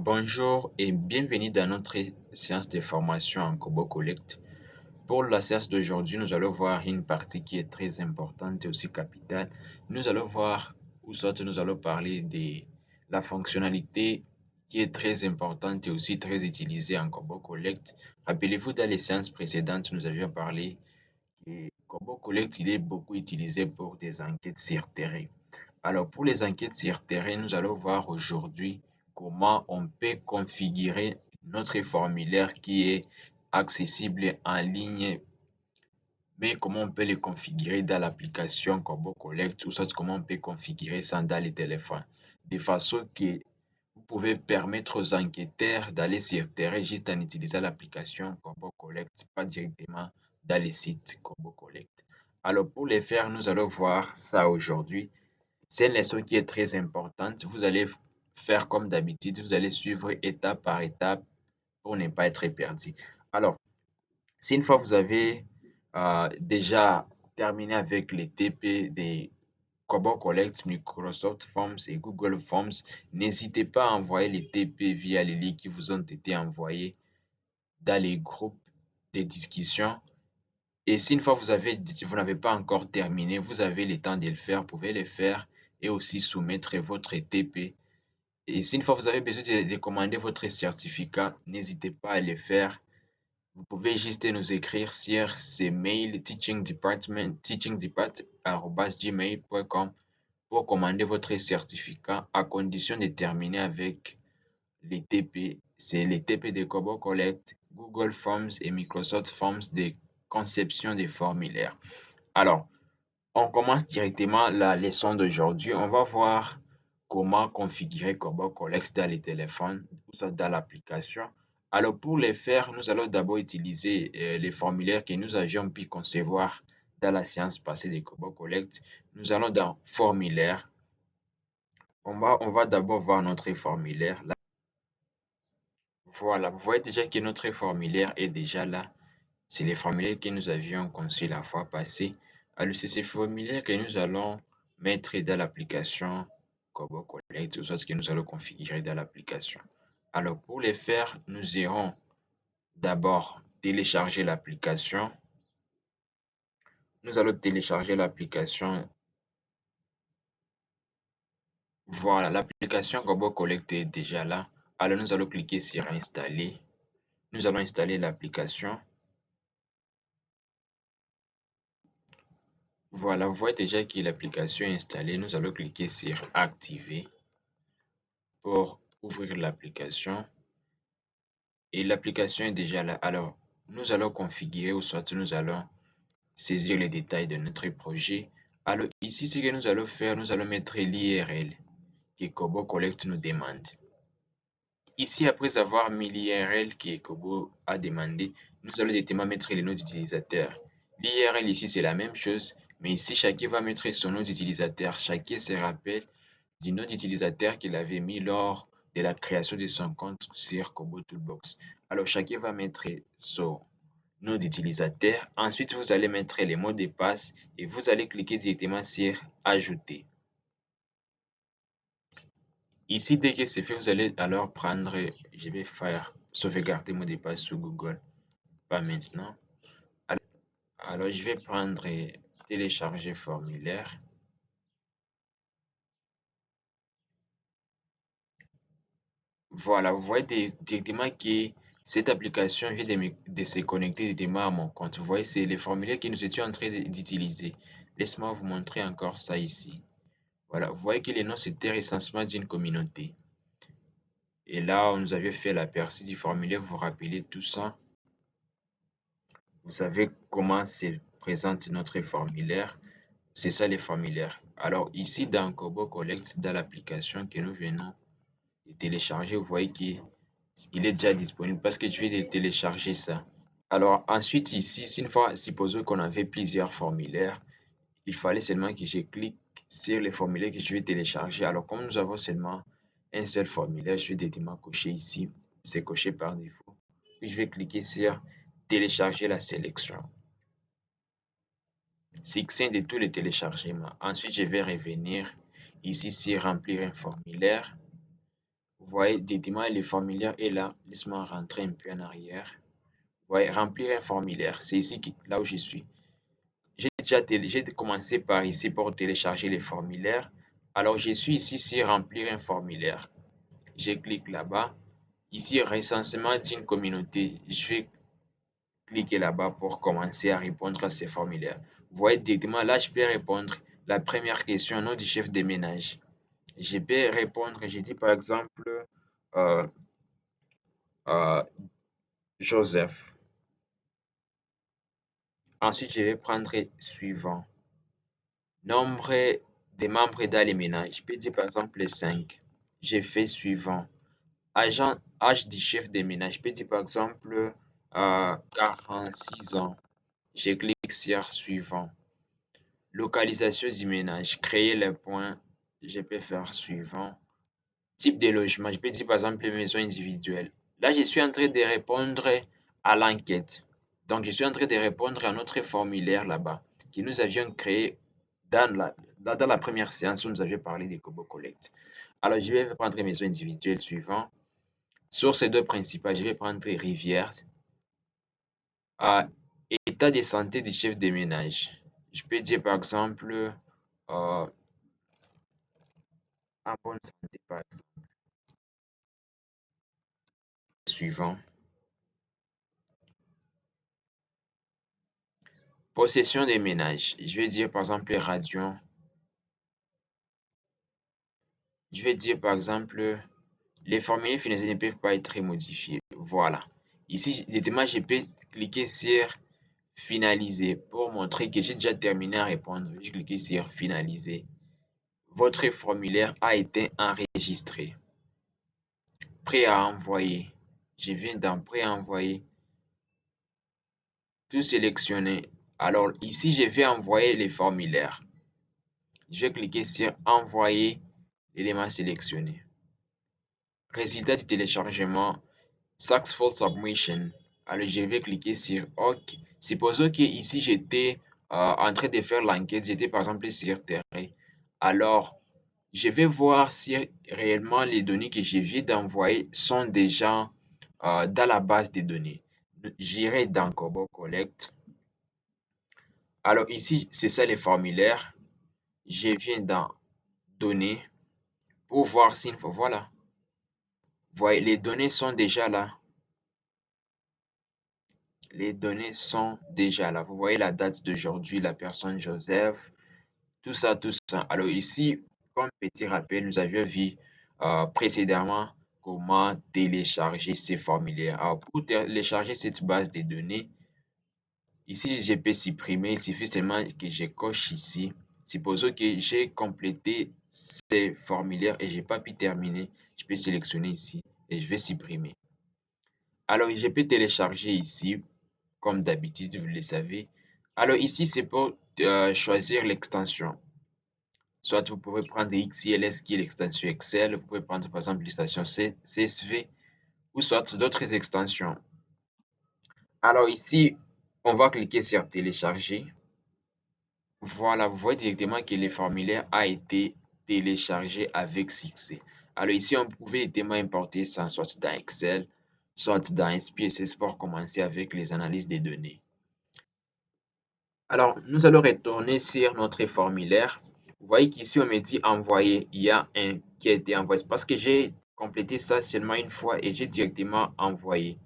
Bonjour et bienvenue dans notre séance de formation en Kobo Collect. Pour la séance d'aujourd'hui, nous allons voir une partie qui est très importante et aussi capitale. Nous allons voir, ou soit nous allons parler de la fonctionnalité qui est très importante et aussi très utilisée en Kobo Collect. Rappelez-vous, dans les séances précédentes, nous avions parlé que Kobo Collect, il est beaucoup utilisé pour des enquêtes sur terrain. Alors, pour les enquêtes sur terrain, nous allons voir aujourd'hui comment on peut configurer notre formulaire qui est accessible en ligne, mais comment on peut le configurer dans l'application Combo Collect ou soit comment on peut configurer ça dans les téléphones. De façon que vous pouvez permettre aux enquêteurs d'aller sur terrain juste en utilisant l'application Combo Collect, pas directement dans les sites Combo Collect. Alors, pour le faire, nous allons voir ça aujourd'hui. C'est une leçon qui est très importante. Vous allez faire comme d'habitude, vous allez suivre étape par étape pour ne pas être perdu. Alors, si une fois vous avez déjà terminé avec les TP des Cobol Collect, Microsoft Forms et Google Forms, n'hésitez pas à envoyer les TP via les liens qui vous ont été envoyés dans les groupes de discussion. Et si une fois vous n'avez pas encore terminé, vous avez le temps de le faire, vous pouvez le faire et aussi soumettre votre TP. Et si une fois vous avez besoin de commander votre certificat, n'hésitez pas à le faire. Vous pouvez juste nous écrire sur ce mail teachingdepart@gmail.com pour commander votre certificat à condition de terminer avec les TP. C'est les TP de Kobo Collect, Google Forms et Microsoft Forms de conception des formulaires. Alors, on commence directement la leçon d'aujourd'hui. On va voir comment configurer Kobo Collect dans les téléphones ou ça dans l'application. Alors, pour le faire, nous allons d'abord utiliser les formulaires que nous avions pu concevoir dans la séance passée de Kobo Collect. Nous allons dans Formulaire. On va d'abord voir notre formulaire. Là, voilà, vous voyez déjà que notre formulaire est déjà là. C'est les formulaires que nous avions conçus la fois passée. Alors, c'est ces formulaires que nous allons mettre dans l'application Kobo Collect, ou soit ce que nous allons configurer dans l'application. Alors, pour les faire, nous irons d'abord télécharger l'application. Nous allons télécharger l'application. Voilà, l'application Kobo Collect est déjà là. Alors, nous allons cliquer sur Installer. Nous allons installer l'application. Voilà, vous voyez déjà que l'application est installée. Nous allons cliquer sur Activer pour ouvrir l'application. Et l'application est déjà là. Alors, nous allons configurer ou soit nous allons saisir les détails de notre projet. Alors, ici, ce que nous allons faire, nous allons mettre l'IRL que Kobo Collect nous demande. Ici, après avoir mis l'IRL que Kobo a demandé, nous allons directement mettre les noms d'utilisateurs. L'IRL ici, c'est la même chose, mais ici, chacun va mettre son nom d'utilisateur. Chacun se rappelle du nom d'utilisateur qu'il avait mis lors de la création de son compte sur Kobo Toolbox. Alors, chacun va mettre son nom d'utilisateur. Ensuite, vous allez mettre les mots de passe et vous allez cliquer directement sur Ajouter. Ici, dès que c'est fait, vous allez alors prendre, je vais faire sauvegarder mot de passe sur Google, pas maintenant. Alors, je vais prendre télécharger formulaire. Voilà, vous voyez directement que cette application vient de se connecter directement à mon compte. Vous voyez, c'est les formulaires que nous étions en train d'utiliser. Laisse-moi vous montrer encore ça ici. Voilà, vous voyez que le nom c'était recensement d'une communauté. Et là, on nous avait fait l'aperçu du formulaire, vous vous rappelez tout ça. Vous savez comment se présente notre formulaire. C'est ça les formulaires. Alors ici, dans Kobo Collect, dans l'application que nous venons de télécharger, vous voyez qu'il est déjà disponible parce que je vais télécharger ça. Alors ensuite ici, si une fois, supposons qu'on avait plusieurs formulaires, il fallait seulement que je clique sur les formulaires que je vais télécharger. Alors comme nous avons seulement un seul formulaire, je vais directement cocher ici. C'est coché par défaut. Puis je vais cliquer sur télécharger la sélection. Succès de tous les téléchargements. Ensuite, je vais revenir ici sur remplir un formulaire. Vous Vous voyez, directement, le formulaire est là. Laisse-moi rentrer un peu en arrière. Vous voyez, remplir un formulaire. C'est ici, là où je suis. J'ai commencé par ici pour télécharger les formulaires. Alors, je suis ici sur remplir un formulaire. Je clique là-bas. Ici, recensement d'une communauté. Je vais cliquer là-bas pour commencer à répondre à ces formulaires. Vous voyez directement là, je peux répondre la première question, nom du chef de ménage. Je peux répondre, je dis par exemple euh, euh, Joseph. Ensuite, je vais prendre suivant. Nombre des membres dans les ménages. Je peux dire par exemple 5. J'ai fait suivant. Agent, âge du chef de ménage. Je peux dire par exemple 6 ans. Je clique sur suivant. Localisation du ménage. Créer les points. Je peux faire suivant. Type de logement. Je peux dire par exemple maison individuelle. Là, je suis en train de répondre à l'enquête. Donc, je suis en train de répondre à notre formulaire là-bas que nous avions créé dans la première séance où nous avions parlé des Kobo Collect. Alors, je vais prendre maison individuelle suivant. Sur ces deux principales, je vais prendre rivière. État de santé du chef de ménage. Je peux dire par exemple en bonne santé par exemple. Suivant. Possession des ménages. Je vais dire par exemple radion. Je vais dire par exemple les formulaires financiers ne peuvent pas être modifiés. Voilà. Ici, directement, je peux cliquer sur finaliser pour montrer que j'ai déjà terminé à répondre. Je clique sur finaliser. Votre formulaire a été enregistré. Prêt à envoyer. Je viens dans prêt à envoyer. Tout sélectionner. Alors ici, je vais envoyer les formulaires. Je vais cliquer sur envoyer l'élément sélectionné. Résultat du téléchargement. Successful submission. Alors je vais cliquer sur OK. Supposons que ici j'étais en train de faire l'enquête, j'étais par exemple sur terrain. Alors je vais voir si réellement les données que je viens d'envoyer sont déjà dans la base des données. J'irai dans Kobo Collect. Alors ici, c'est ça les formulaires. Je viens dans données pour voir s'il faut. Voilà. Vous voyez, les données sont déjà là. Les données sont déjà là. Vous voyez la date d'aujourd'hui, la personne Joseph, tout ça, tout ça. Alors ici, comme petit rappel, nous avions vu précédemment comment télécharger ces formulaires. Alors pour télécharger cette base de données, ici je peux supprimer, il suffit seulement que je coche ici. Supposons que j'ai complété ces formulaires et j'ai pas pu terminer, je peux sélectionner ici et je vais supprimer. Alors je peux télécharger ici comme d'habitude, vous le savez. Alors ici, c'est pour choisir l'extension. Soit vous pouvez prendre XLS qui est l'extension Excel, vous pouvez prendre par exemple l'extension CSV ou soit d'autres extensions. Alors ici, on va cliquer sur télécharger. Voilà, vous voyez directement que le formulaire a été téléchargé avec succès. Alors ici, on pouvait directement importer ça soit dans Excel, soit dans SPSS pour commencer avec les analyses des données. Alors, nous allons retourner sur notre formulaire. Vous voyez qu'ici, on me dit envoyer. Il y a un qui a été envoyé. C'est parce que j'ai complété ça seulement une fois et j'ai directement envoyé.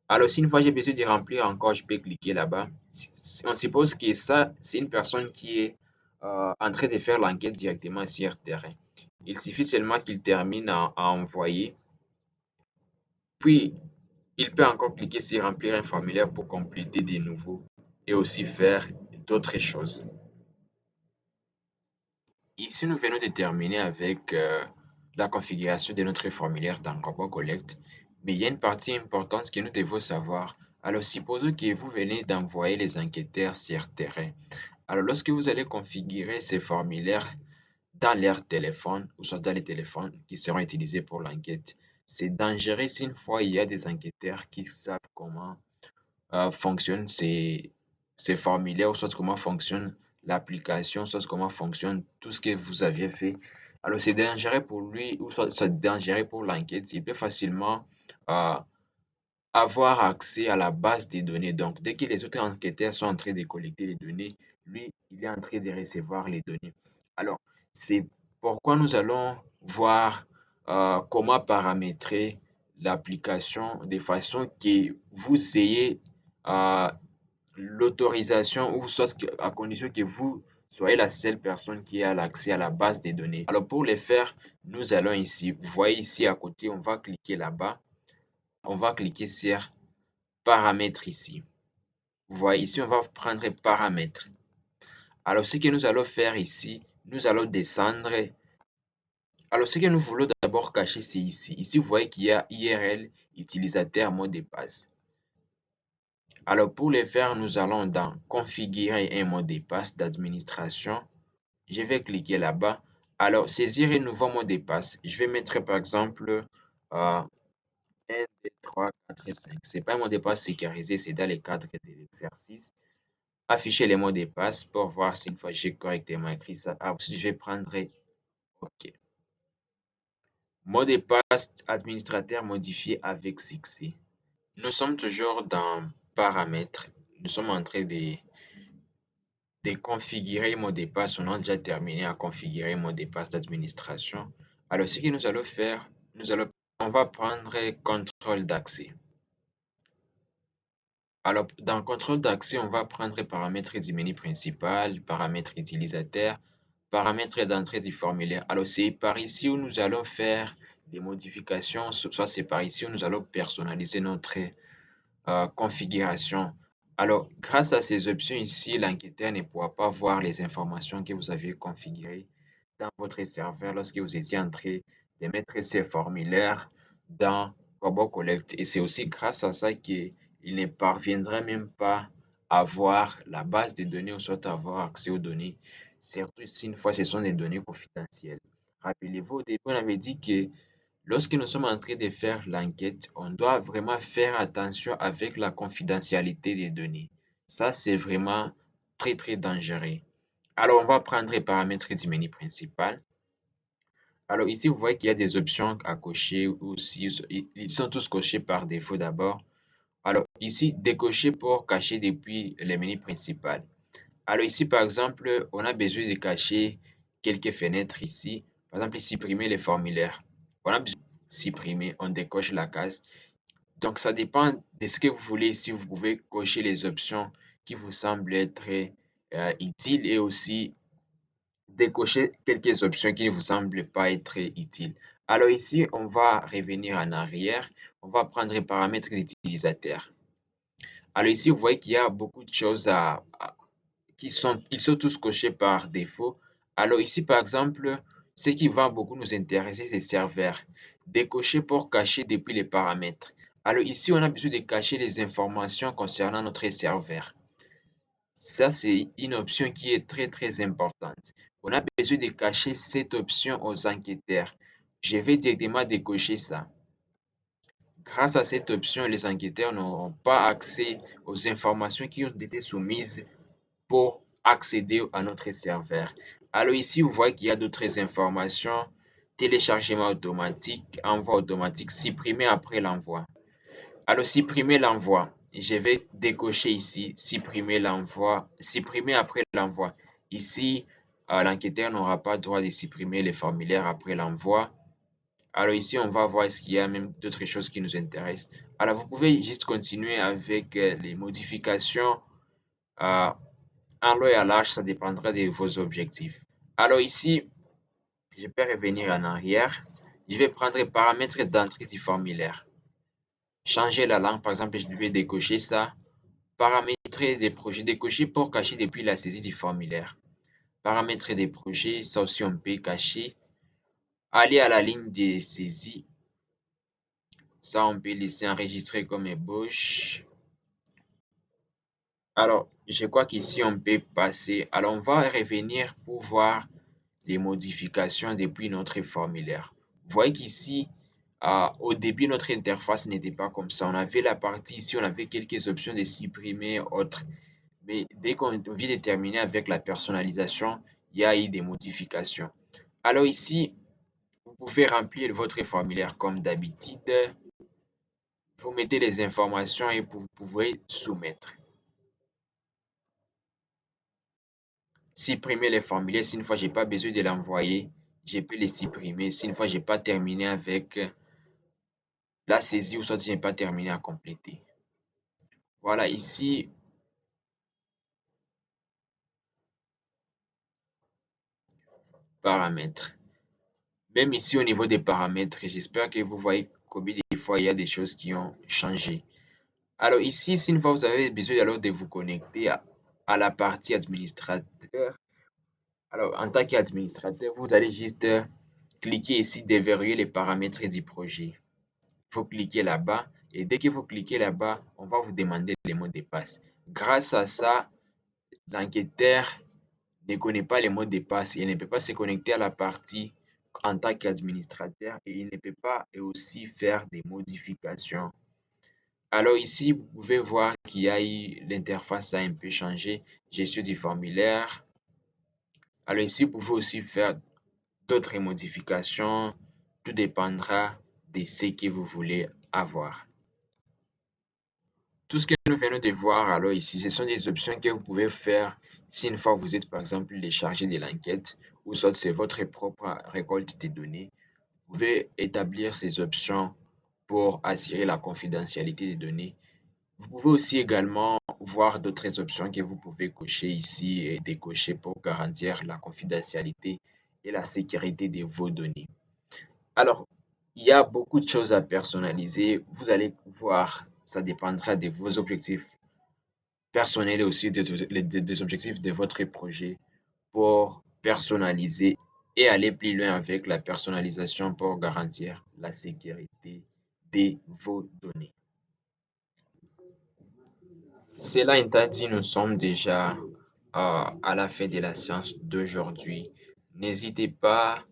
Alors, si une fois j'ai besoin de remplir encore, je peux cliquer là-bas. On suppose que ça, c'est une personne qui est en train de faire l'enquête directement sur terrain. Il suffit seulement qu'il termine à envoyer. Puis, il peut encore cliquer sur remplir un formulaire pour compléter de nouveaux et aussi faire d'autres choses. Ici, nous venons de terminer avec la configuration de notre formulaire dans Corpo Collect, mais il y a une partie importante que nous devons savoir. Alors, supposons que vous venez d'envoyer les enquêteurs sur terrain. Alors, lorsque vous allez configurer ces formulaires dans leur téléphone, ou soit dans les téléphones qui seront utilisés pour l'enquête, c'est dangereux si une fois il y a des enquêteurs qui savent comment fonctionnent ces formulaires, ou soit comment fonctionne l'application, soit comment fonctionne tout ce que vous aviez fait. Alors, c'est dangereux pour lui ou soit c'est dangereux pour l'enquête. Il peut facilement euh, avoir accès à la base des données. Donc, dès que les autres enquêteurs sont en train de collecter les données, lui, il est en train de recevoir les données. Alors, c'est pourquoi nous allons voir comment paramétrer l'application de façon que vous ayez euh, l'autorisation ou soit à condition que vous soyez la seule personne qui a l'accès à la base des données. Alors, pour le faire, nous allons ici, vous voyez ici à côté, on va cliquer là-bas, on va cliquer sur paramètres ici. Vous voyez, ici, on va prendre paramètres. Alors, ce que nous allons faire ici, nous allons descendre. Alors, ce que nous voulons d'abord cacher, c'est ici. Ici, vous voyez qu'il y a URL, utilisateur, mot de passe. Alors, pour le faire, nous allons dans configurer un mot de passe d'administration. Je vais cliquer là-bas. Alors, saisir un nouveau mot de passe. Je vais mettre par exemple 1, 2, 3, 4, 5. Ce n'est pas un mot de passe sécurisé, c'est dans le cadre de l'exercice. Afficher les mots de passe pour voir si une fois j'ai correctement écrit ça. Ensuite, je vais prendre OK. Mot de passe administrateur modifié avec succès. Nous sommes toujours dans paramètres. Nous sommes en train de configurer mot de passe. On a déjà terminé à configurer mot de passe d'administration. Alors, ce que nous allons faire, on va prendre contrôle d'accès. Alors, dans contrôle d'accès, on va prendre paramètres du menu principal, paramètres utilisateur, paramètres d'entrée du formulaire. Alors, c'est par ici où nous allons faire des modifications, soit c'est par ici où nous allons personnaliser notre configuration. Alors, grâce à ces options ici, l'enquêteur ne pourra pas voir les informations que vous avez configurées dans votre serveur lorsque vous étiez en train de mettre ces formulaires dans Robot Collect. Et c'est aussi grâce à ça qu'il ne parviendra même pas à voir la base des données ou soit à avoir accès aux données, surtout si une fois ce sont des données confidentielles. Rappelez-vous, au début, on avait dit que lorsque nous sommes en train de faire l'enquête, on doit vraiment faire attention avec la confidentialité des données. Ça, c'est vraiment très, très dangereux. Alors, on va prendre les paramètres du menu principal. Alors ici, vous voyez qu'il y a des options à cocher aussi. Ils sont tous cochés par défaut d'abord. Alors ici, décocher pour cacher depuis le menu principal. Alors ici, par exemple, on a besoin de cacher quelques fenêtres ici. Par exemple, supprimer les formulaires. On a besoin de supprimer, on décoche la case. Donc, ça dépend de ce que vous voulez. Si vous pouvez cocher les options qui vous semblent être utiles et aussi décocher quelques options qui ne vous semblent pas être utiles. Alors ici, on va revenir en arrière. On va prendre les paramètres d'utilisateur. Alors ici, vous voyez qu'il y a beaucoup de choses ils sont tous cochés par défaut. Alors ici, par exemple, ce qui va beaucoup nous intéresser, c'est serveur. Décocher pour cacher depuis les paramètres. Alors ici, on a besoin de cacher les informations concernant notre serveur. Ça, c'est une option qui est très, très importante. On a besoin de cacher cette option aux enquêteurs. Je vais directement décocher ça. Grâce à cette option, les enquêteurs n'auront pas accès aux informations qui ont été soumises pour accéder à notre serveur. Alors ici, vous voyez qu'il y a d'autres informations. Téléchargement automatique, envoi automatique, supprimer après l'envoi. Alors, supprimer l'envoi. Je vais décocher ici, supprimer l'envoi, supprimer après l'envoi. Ici, l'enquêteur n'aura pas le droit de supprimer les formulaires après l'envoi. Alors ici, on va voir est-ce qu'il y a même d'autres choses qui nous intéressent. Alors, vous pouvez juste continuer avec les modifications euh, en long et à large, ça dépendra de vos objectifs. Alors ici, je peux revenir en arrière. Je vais prendre les paramètres d'entrée du formulaire. Changer la langue, par exemple, je vais décocher ça. Paramétrer des projets, décocher pour cacher depuis la saisie du formulaire. Paramètres des projets, ça aussi on peut cacher. Aller à la ligne de saisie, ça on peut laisser enregistrer comme ébauche. Alors, je crois qu'ici on peut passer. Alors, on va revenir pour voir les modifications depuis notre formulaire. Vous voyez qu'ici, au début, notre interface n'était pas comme ça. On avait la partie ici, on avait quelques options de supprimer, autres. Mais dès qu'on vient de terminer avec la personnalisation, il y a eu des modifications. Alors ici, vous pouvez remplir votre formulaire comme d'habitude. Vous mettez les informations et vous pouvez soumettre. Supprimer les formulaires, si une fois j'ai pas besoin de l'envoyer, je peux les supprimer. Si une fois j'ai pas terminé avec la saisie ou soit je n'ai pas terminé à compléter. Voilà, ici, paramètres. Même ici au niveau des paramètres, j'espère que vous voyez combien de fois il y a des choses qui ont changé. Alors ici, si une fois vous avez besoin alors de vous connecter à la partie administrateur, alors en tant qu'administrateur, vous allez juste cliquer ici, déverrouiller les paramètres du projet. Il faut cliquer là-bas et dès que vous cliquez là-bas, on va vous demander les mots de passe. Grâce à ça, l'enquêteur ne connaît pas les mots de passe. Il ne peut pas se connecter à la partie en tant qu'administrateur et il ne peut pas aussi faire des modifications. Alors ici, vous pouvez voir qu'il y a eu l'interface a un peu changé. Gestion du formulaire. Alors ici, vous pouvez aussi faire d'autres modifications. Tout dépendra de ce que vous voulez avoir. Tout ce que nous venons de voir alors ici, ce sont des options que vous pouvez faire si une fois vous êtes par exemple les chargé de l'enquête ou soit c'est votre propre récolte de données. Vous pouvez établir ces options pour assurer la confidentialité des données. Vous pouvez aussi également voir d'autres options que vous pouvez cocher ici et décocher pour garantir la confidentialité et la sécurité de vos données. Alors, il y a beaucoup de choses à personnaliser. Vous allez voir, ça dépendra de vos objectifs personnels et aussi des objectifs de votre projet pour personnaliser et aller plus loin avec la personnalisation pour garantir la sécurité de vos données. Cela étant dit, nous sommes déjà à la fin de la séance d'aujourd'hui. N'hésitez pas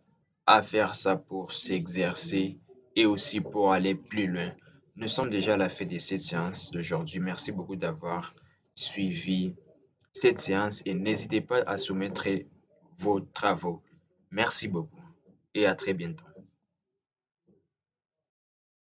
à faire ça pour s'exercer et aussi pour aller plus loin. Nous sommes déjà à la fin de cette séance d'aujourd'hui. Merci beaucoup d'avoir suivi cette séance et n'hésitez pas à soumettre vos travaux. Merci beaucoup et à très bientôt.